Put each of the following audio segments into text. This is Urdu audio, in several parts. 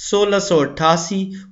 1688,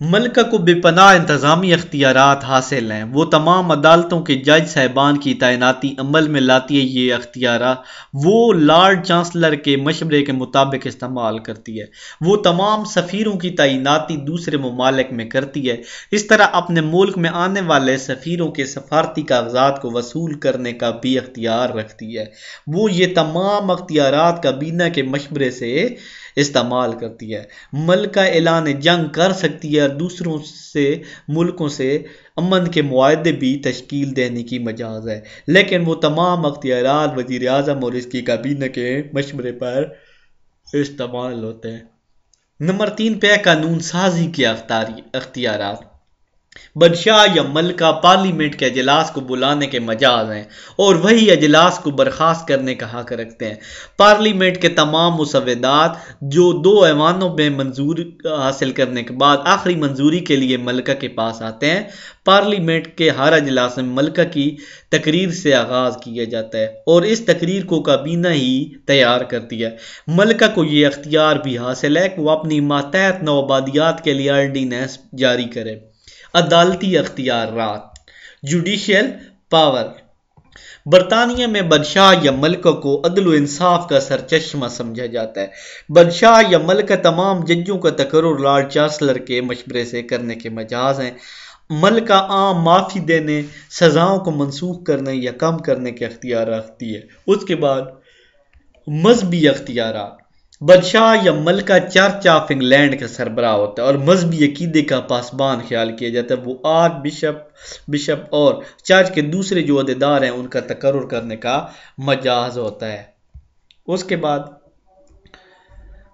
ملکہ کو بے پناہ انتظامی اختیارات حاصل ہیں۔ وہ تمام عدالتوں کے جج صاحبان کی تعیناتی عمل میں لاتی ہے۔ یہ اختیارات وہ لارڈ چانسلر کے مشورے کے مطابق استعمال کرتی ہے۔ وہ تمام سفیروں کی تعیناتی دوسرے ممالک میں کرتی ہے۔ اس طرح اپنے ملک میں آنے والے سفیروں کے سفارتی کاغذات کو وصول کرنے کا بھی اختیار رکھتی ہے۔ وہ یہ تمام اختیارات کابینہ کے مشورے سے استعمال کرتی ہے۔ ملکہ اعلان جنگ کر سکتی ہے اور دوسروں سے ملکوں سے امن کے معاہدے بھی تشکیل دینے کی مجاز ہے، لیکن وہ تمام اختیارات وزیر اعظم اور اس کی کابینہ کے مشورے پر استعمال ہوتے ہیں۔ نمبر 3 پہ قانون سازی کے اختیارات۔ بادشاہ یا ملکہ پارلیمنٹ کے اجلاس کو بلانے کے مجاز ہیں اور وہی اجلاس کو برخاست کرنے کا حق رکھتے ہیں۔ پارلیمنٹ کے تمام مسودات جو 2 ایوانوں میں منظور حاصل کرنے کے بعد آخری منظوری کے لیے ملکہ کے پاس آتے ہیں۔ پارلیمنٹ کے ہر اجلاس میں ملکہ کی تقریر سے آغاز کیا جاتا ہے اور اس تقریر کو کابینہ ہی تیار کرتی ہے۔ ملکہ کو یہ اختیار بھی حاصل ہے کہ وہ اپنی ماتحت نوآبادیات کے لیے آرڈیننس جاری کرے۔ عدالتی اختیارات، جوڈیشل پاور۔ برطانیہ میں بادشاہ یا ملکہ کو عدل و انصاف کا سرچشمہ سمجھا جاتا ہے۔ بادشاہ یا ملکہ تمام ججوں کا تقرر لارڈ چانسلر کے مشورے سے کرنے کے مجاز ہیں۔ ملکہ عام معافی دینے، سزاؤں کو منسوخ کرنے یا کم کرنے کے اختیار رکھتی ہے۔ اس کے بعد مذہبی اختیارات۔ بادشاہ یا ملکہ چرچ آف انگلینڈ کا سربراہ ہوتا ہے اور مذہبی عقیدے کا پاسبان خیال کیا جاتا ہے۔ وہ آرچ بشپ اور چرچ کے دوسرے جو عہدیدار ہیں ان کا تقرر کرنے کا مجاز ہوتا ہے۔ اس کے بعد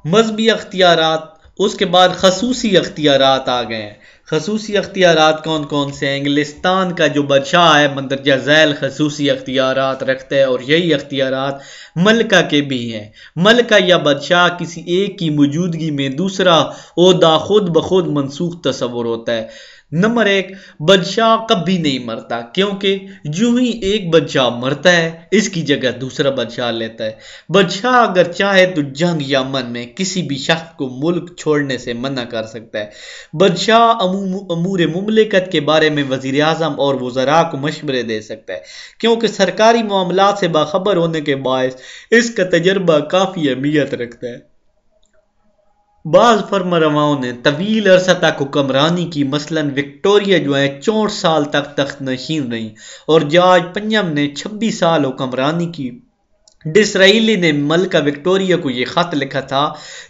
مذہبی اختیارات، اس کے بعد خصوصی اختیارات آ گئے ہیں۔ خصوصی اختیارات کون کون سے ہیں؟ انگلستان کا جو بادشاہ ہے مندرجہ ذیل خصوصی اختیارات رکھتا ہے اور یہی اختیارات ملکہ کے بھی ہیں۔ ملکہ یا بادشاہ کسی ایک کی موجودگی میں دوسرا عہدہ خود بخود منسوخ تصور ہوتا ہے۔ نمبر 1، بادشاہ کبھی نہیں مرتا، کیونکہ جو ہی ایک بادشاہ مرتا ہے اس کی جگہ دوسرا بادشاہ لیتا ہے۔ بادشاہ اگر چاہے تو جنگ یا امن میں کسی بھی شخص کو ملک چھوڑنے سے منع کر سکتا ہے۔ بادشاہ امور مملکت کے بارے میں وزیر اعظم اور وزراء کو مشورے دے سکتا ہے، کیونکہ سرکاری معاملات سے باخبر ہونے کے باعث اس کا تجربہ کافی اہمیت رکھتا ہے۔ بعض فرمانرواؤں نے طویل عرصہ تک حکمرانی کی، مثلاً وکٹوریہ جو ہے 64 سال تک تخت نشین رہیں اور جارج پنجم نے 26 سال حکمرانی کی۔ ڈسرائیلی نے ملکہ وکٹوریہ کو یہ خط لکھا تھا: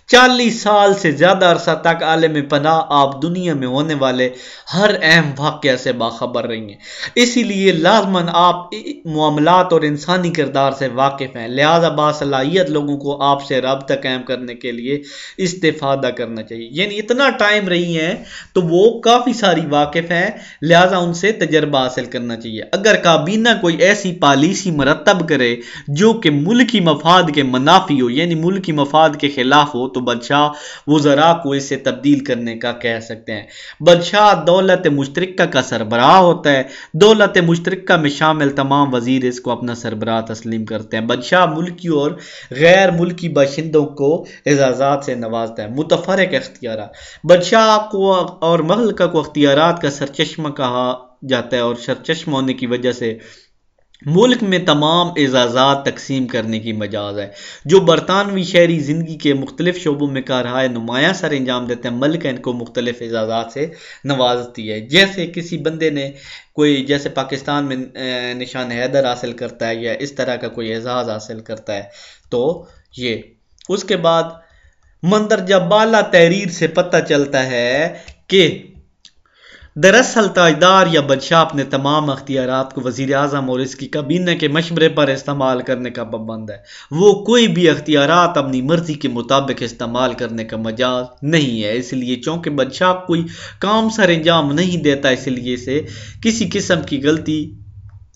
40 سال سے زیادہ عرصہ تک عالم پناہ آپ دنیا میں ہونے والے ہر اہم واقعہ سے باخبر رہی ہیں، اسی لیے لازماً آپ معاملات اور انسانی کردار سے واقف ہیں، لہذا باصلاحیت لوگوں کو آپ سے رابطہ قائم کرنے کے لیے استفادہ کرنا چاہیے۔ یعنی اتنا ٹائم رہی ہیں تو وہ کافی ساری واقف ہیں، لہذا ان سے تجربہ حاصل کرنا چاہیے۔ اگر کابینہ کوئی ایسی پالیسی مرتب کرے جو کہ ملکی مفاد کے منافی ہو، یعنی ملکی مفاد کے خلاف ہو، تو بادشاہ وزراء کو اسے تبدیل کرنے کا کہہ سکتے ہیں۔ بادشاہ دولت مشترکہ کا سربراہ ہوتا ہے۔ دولت مشترکہ میں شامل تمام وزیر اس کو اپنا سربراہ تسلیم کرتے ہیں۔ بادشاہ ملکی اور غیر ملکی باشندوں کو اعزازات سے نوازتا ہے۔ متفرق اختیارات۔ بادشاہ کو اور ملکہ کو اختیارات کا سرچشمہ کہا جاتا ہے اور سرچشمہ ہونے کی وجہ سے ملک میں تمام اعزازات تقسیم کرنے کی مجاز ہے۔ جو برطانوی شہری زندگی کے مختلف شعبوں میں کارہائے نمایاں سر انجام دیتے ہیں، ملکہ ان کو مختلف اعزازات سے نوازتی ہے۔ جیسے کسی بندے نے کوئی، جیسے پاکستان میں نشان حیدر حاصل کرتا ہے یا اس طرح کا کوئی اعزاز حاصل کرتا ہے تو یہ۔ اس کے بعد مندرجہ بالا تحریر سے پتہ چلتا ہے کہ دراصل تاجدار یا بادشاہ اپنے تمام اختیارات کو وزیر اعظم اور اس کی کابینہ کے مشورے پر استعمال کرنے کا پابند ہے۔ وہ کوئی بھی اختیارات اپنی مرضی کے مطابق استعمال کرنے کا مجاز نہیں ہے، اس لیے چونکہ بادشاہ کوئی کام سر انجام نہیں دیتا، اس لیے سے کسی قسم کی غلطی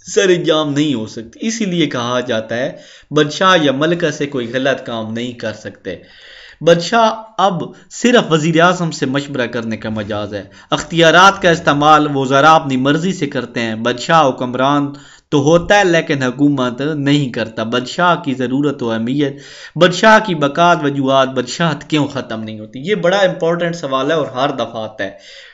سر انجام نہیں ہو سکتی۔ اسی لیے کہا جاتا ہے بادشاہ یا ملکہ سے کوئی غلط کام نہیں کر سکتے۔ بادشاہ اب صرف وزیر اعظم سے مشورہ کرنے کا مجاز ہے، اختیارات کا استعمال وزراء اپنی مرضی سے کرتے ہیں، بادشاہ حکمران تو ہوتا ہے لیکن حکومت نہیں کرتا۔ بادشاہ کی ضرورت و اہمیت، بادشاہ کی بقات وجوہات، بادشاہت کیوں ختم نہیں ہوتی؟ یہ بڑا امپورٹنٹ سوال ہے اور ہر دفعہ آتا ہے۔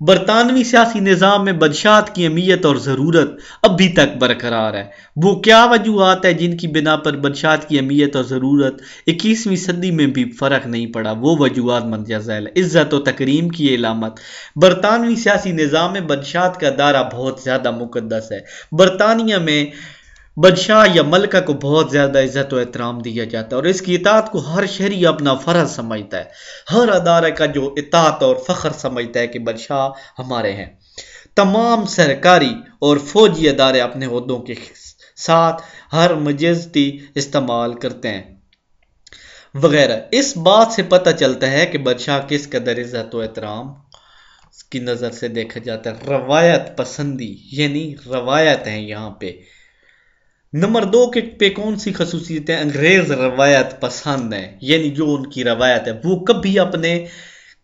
برطانوی سیاسی نظام میں بادشاہت کی اہمیت اور ضرورت ابھی تک برقرار ہے۔ وہ کیا وجوہات ہیں جن کی بنا پر بادشاہت کی اہمیت اور ضرورت 21ویں صدی میں بھی فرق نہیں پڑا؟ وہ وجوہات مندرجہ ذیل ہے۔ عزت و تکریم کی علامت، برطانوی سیاسی نظام میں بادشاہت کا دائرہ بہت زیادہ مقدس ہے۔ برطانیہ میں بادشاہ یا ملکہ کو بہت زیادہ عزت و احترام دیا جاتا ہے اور اس کی اطاعت کو ہر شہری اپنا فرض سمجھتا ہے۔ ہر ادارے کا جو اطاعت اور فخر سمجھتا ہے کہ بادشاہ ہمارے ہیں۔ تمام سرکاری اور فوجی ادارے اپنے عہدوں کے ساتھ ہر مجازتی استعمال کرتے ہیں وغیرہ۔ اس بات سے پتہ چلتا ہے کہ بادشاہ کس قدر عزت و احترام کی نظر سے دیکھا جاتا ہے۔ روایت پسندی، یعنی روایت ہیں یہاں پہ۔ نمبر 2 پہ کون سی خصوصیت ہے؟ انگریز روایت پسند ہیں، یعنی جو ان کی روایت ہے وہ کبھی اپنے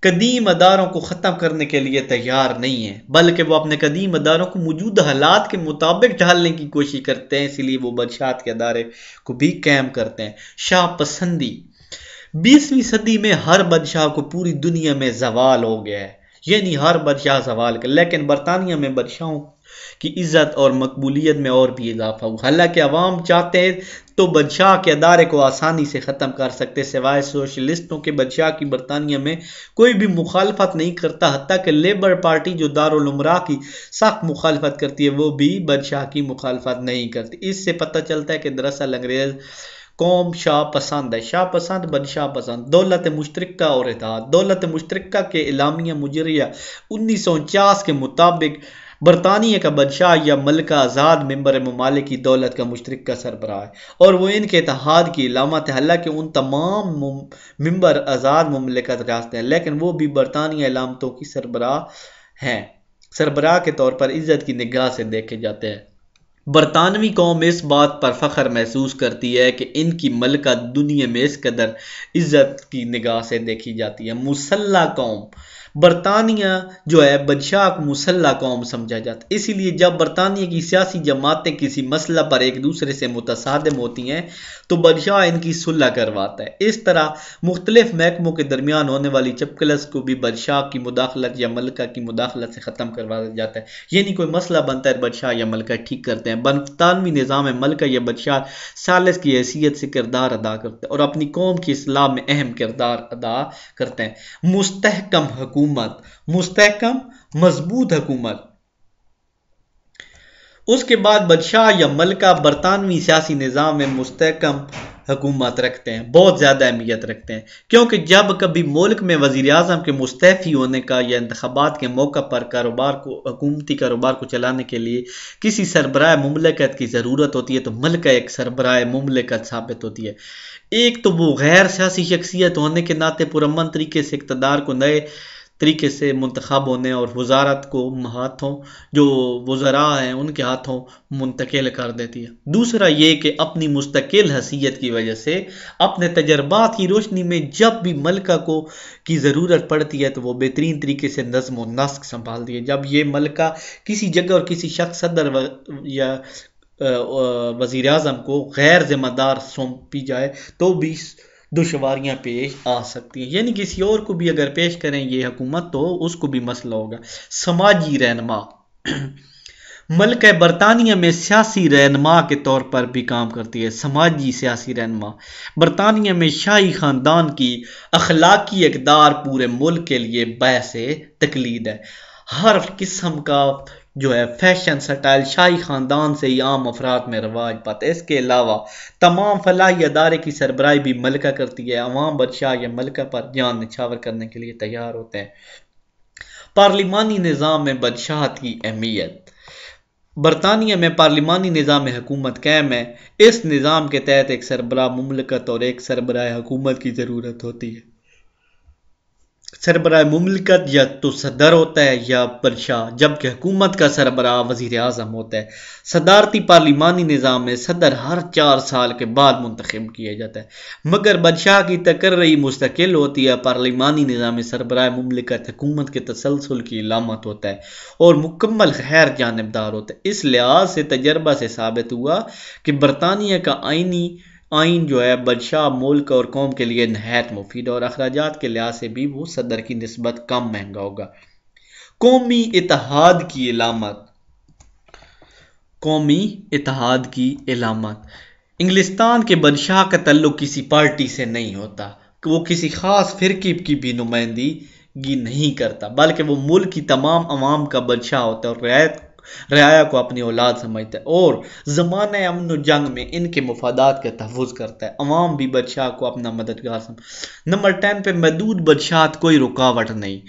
قدیم اداروں کو ختم کرنے کے لیے تیار نہیں ہے، بلکہ وہ اپنے قدیم اداروں کو موجودہ حالات کے مطابق ڈھالنے کی کوشش کرتے ہیں، اسی لیے وہ بادشاہت کے ادارے کو بھی قائم کرتے ہیں۔ شاہ پسندی، 20ویں صدی میں ہر بادشاہ کو پوری دنیا میں زوال ہو گیا ہے، یعنی ہر بادشاہ زوال کا، لیکن برطانیہ میں بادشاہوں کی عزت اور مقبولیت میں اور بھی اضافہ ہوا۔ حالانکہ عوام چاہتے ہیں تو بادشاہ کے ادارے کو آسانی سے ختم کر سکتے، سوائے سوشلسٹوں کے بادشاہ کی برطانیہ میں کوئی بھی مخالفت نہیں کرتا، حتیٰ کہ لیبر پارٹی جو دارالامراء کی سخت مخالفت کرتی ہے وہ بھی بادشاہ کی مخالفت نہیں کرتی۔ اس سے پتہ چلتا ہے کہ دراصل انگریز قوم شاہ پسند ہے۔ شاہ پسند، بادشاہ پسند۔ دولت مشترکہ اور اتحاد، دولت مشترکہ کے اعلامیہ مجریہ 1949 کے مطابق برطانیہ کا بادشاہ یا ملکہ آزاد ممبر ممالک کی دولت کا مشترکہ سربراہ ہے اور وہ ان کے اتحاد کی علامت ہے۔ حالانکہ ان تمام ممبر آزاد مملکت ریاستیں ہیں لیکن وہ بھی برطانیہ علامتوں کی سربراہ ہیں، سربراہ کے طور پر عزت کی نگاہ سے دیکھے جاتے ہیں۔ برطانوی قوم اس بات پر فخر محسوس کرتی ہے کہ ان کی ملکہ دنیا میں اس قدر عزت کی نگاہ سے دیکھی جاتی ہے۔ مسلح قوم، برطانیہ جو ہے بادشاہ کو مسلح قوم سمجھا جاتا ہے، اسی لیے جب برطانیہ کی سیاسی جماعتیں کسی مسئلہ پر ایک دوسرے سے متصادم ہوتی ہیں تو بادشاہ ان کی صلح کرواتا ہے۔ اس طرح مختلف محکموں کے درمیان ہونے والی چپکلس کو بھی بادشاہ کی مداخلت یا ملکہ کی مداخلت سے ختم کروایا جاتا ہے، یعنی کوئی مسئلہ بنتا ہے بادشاہ یا ملکہ ٹھیک کرتے ہیں۔ برطانوی نظام میں ملکہ یا بادشاہ ثالث کی حیثیت سے کردار ادا کرتے ہیں اور اپنی قوم کی اصلاح میں اہم کردار ادا کرتے ہیں۔ مستحکم حکومت، مستحکم مضبوط حکومت۔ اس کے بعد بادشاہ یا ملکہ برطانوی سیاسی نظام میں مستحکم حکومت رکھتے ہیں، بہت زیادہ اہمیت رکھتے ہیں، کیونکہ جب کبھی ملک میں وزیر اعظم کے مستعفی ہونے کا یا انتخابات کے موقع پر حکومتی کاروبار کو چلانے کے لیے کسی سربراہ مملکت کی ضرورت ہوتی ہے تو ملکہ ایک سربراہ مملکت ثابت ہوتی ہے۔ ایک تو وہ غیر سیاسی شخصیت ہونے کے ناطے پرامن طریقے سے اقتدار کو نئے طریقے سے منتخب ہونے اور وزارت کو ہاتھوں جو وزراء ہیں ان کے ہاتھوں منتقل کر دیتی ہے۔ دوسرا یہ کہ اپنی مستقل حیثیت کی وجہ سے اپنے تجربات کی روشنی میں جب بھی ملکہ کو کی ضرورت پڑتی ہے تو وہ بہترین طریقے سے نظم و نسق سنبھالتی ہے۔ جب یہ ملکہ کسی جگہ اور کسی شخص صدر یا وزیر اعظم کو غیر ذمہ دار سونپی جائے تو بھی دشواریاں پیش آ سکتی ہیں، یعنی کسی اور کو بھی اگر پیش کریں یہ حکومت تو اس کو بھی مسئلہ ہوگا۔ سماجی رہنما، ملکہ برطانیہ میں سیاسی رہنما کے طور پر بھی کام کرتی ہے۔ سماجی سیاسی رہنما، برطانیہ میں شاہی خاندان کی اخلاقی اقدار پورے ملک کے لیے باعث تقلید ہے۔ ہر قسم کا جو ہے فیشن سٹائل شاہی خاندان سے ہی عام افراد میں رواج پاتا ہے۔ اس کے علاوہ تمام فلاحی ادارے کی سربراہی بھی ملکہ کرتی ہے۔ عوام بادشاہ یا ملکہ پر جان نچھاور کرنے کے لیے تیار ہوتے ہیں۔ پارلیمانی نظام میں بادشاہت کی اہمیت، برطانیہ میں پارلیمانی نظام حکومت قائم ہے۔ اس نظام کے تحت ایک سربراہ مملکت اور ایک سربراہ حکومت کی ضرورت ہوتی ہے۔ سربراہ مملکت یا تو صدر ہوتا ہے یا بادشاہ، جبکہ حکومت کا سربراہ وزیر اعظم ہوتا ہے۔ صدارتی پارلیمانی نظام میں صدر ہر 4 سال کے بعد منتخب کیا جاتا ہے، مگر بادشاہ کی تقرری مستقل ہوتی ہے۔ پارلیمانی نظام میں سربراہ مملکت حکومت کے تسلسل کی علامت ہوتا ہے اور مکمل غیر جانبدار ہوتا ہے۔ اس لحاظ سے تجربہ سے ثابت ہوا کہ برطانیہ کا آئین جو ہے بادشاہ ملک اور قوم کے لیے نہایت مفید اور اخراجات کے لحاظ سے بھی وہ صدر کی نسبت کم مہنگا ہوگا۔ قومی اتحاد کی علامت۔ قومی اتحاد کی علامت انگلستان کے بادشاہ کا تعلق کسی پارٹی سے نہیں ہوتا، وہ کسی خاص فرقے کی بھی نمائندگی نہیں کرتا، بلکہ وہ ملک کی تمام عوام کا بادشاہ ہوتا ہے اور رعایا کو اپنی اولاد سمجھتا ہے اور زمانہ امن و جنگ میں ان کے مفادات کا تحفظ کرتا ہے۔ عوام بھی بادشاہ کو اپنا مددگار سمجھتا ہے۔ نمبر 10 پہ محدود بادشاہت کوئی رکاوٹ نہیں۔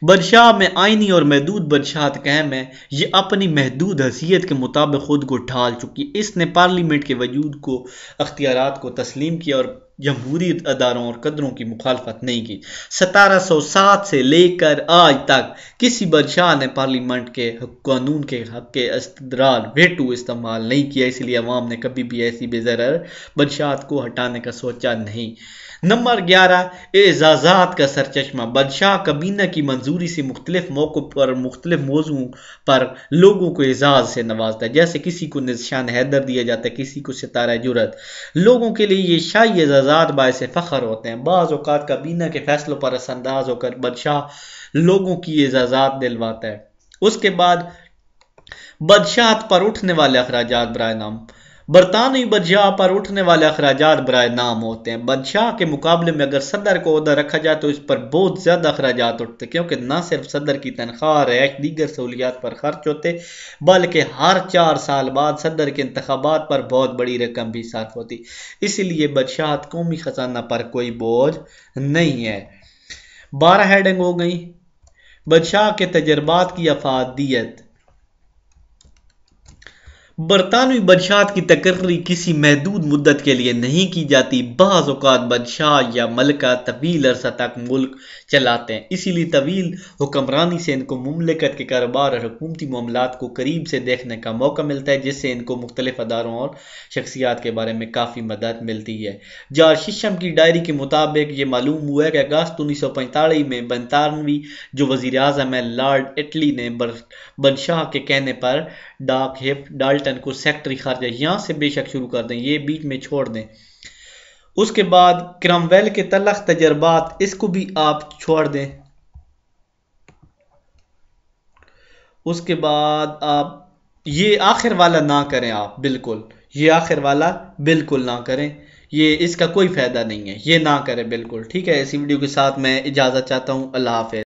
بادشاہ میں آئینی اور محدود بادشاہت قائم ہے، یہ اپنی محدود حیثیت کے مطابق خود کو ڈھال چکی۔ اس نے پارلیمنٹ کے وجود کو اختیارات کو تسلیم کیا اور جمہوری اداروں اور قدروں کی مخالفت نہیں کی۔ 1707 سے لے کر آج تک کسی بادشاہ نے پارلیمنٹ کے قانون کے حق کے استدلال ویٹو استعمال نہیں کیا، اس لیے عوام نے کبھی بھی ایسی بے ضرر بادشاہت کو ہٹانے کا سوچا نہیں۔ نمبر 11 اعزازات کا سرچشمہ۔ بادشاہ کابینہ کی منظوری سے مختلف موقعوں پر مختلف موضوعوں پر لوگوں کو اعزاز سے نوازتا ہے، جیسے کسی کو نشان حیدر دیا جاتا ہے، کسی کو ستارہ جرأت۔ لوگوں کے لیے یہ شاہی اعزازات باعث فخر ہوتے ہیں۔ بعض اوقات کابینہ کے فیصلوں پر اثر انداز ہو کر بادشاہ لوگوں کی اعزازات دلواتا ہے۔ اس کے بعد بادشاہت پر اٹھنے والے اخراجات برائے نام۔ برطانوی بادشاہ پر اٹھنے والے اخراجات برائے نام ہوتے ہیں۔ بادشاہ کے مقابلے میں اگر صدر کو عہدہ رکھا جائے تو اس پر بہت زیادہ اخراجات اٹھتے، کیونکہ نہ صرف صدر کی تنخواہ، رہائش، دیگر سہولیات پر خرچ ہوتے، بلکہ ہر 4 سال بعد صدر کے انتخابات پر بہت بڑی رقم بھی صرف ہوتی۔ اس لیے بادشاہت قومی خزانہ پر کوئی بوجھ نہیں ہے۔ 12 ہیڈنگ ہو گئی۔ بادشاہ کے تجربات کی افادیت۔ برطانوی بادشاہت کی تقرری کسی محدود مدت کے لیے نہیں کی جاتی۔ بعض اوقات بادشاہ یا ملکہ طویل عرصہ تک ملک چلاتے ہیں، اسی لیے طویل حکمرانی سے ان کو مملکت کے کاروبار اور حکومتی معاملات کو قریب سے دیکھنے کا موقع ملتا ہے، جس سے ان کو مختلف اداروں اور شخصیات کے بارے میں کافی مدد ملتی ہے۔ جارج ششم کی ڈائری کے مطابق یہ معلوم ہوا کہ اگست 1945 میں برطانوی جو وزیر اعظم ہے لارڈ اٹلی نے بادشاہ کے کہنے پر ڈالٹن کو سیکرٹری خارجہ یہاں سے بے شک شروع کر دیں، یہ بیچ میں چھوڑ دیں۔ اس کے بعد کرامویل کے تلخ تجربات، اس کو بھی آپ چھوڑ دیں۔ اس کے بعد آپ یہ آخر والا نہ کریں، آپ بالکل یہ آخر والا بالکل نہ کریں، یہ اس کا کوئی فائدہ نہیں ہے، یہ نہ کریں بالکل، ٹھیک ہے۔ اسی ویڈیو کے ساتھ میں اجازت چاہتا ہوں، اللہ حافظ۔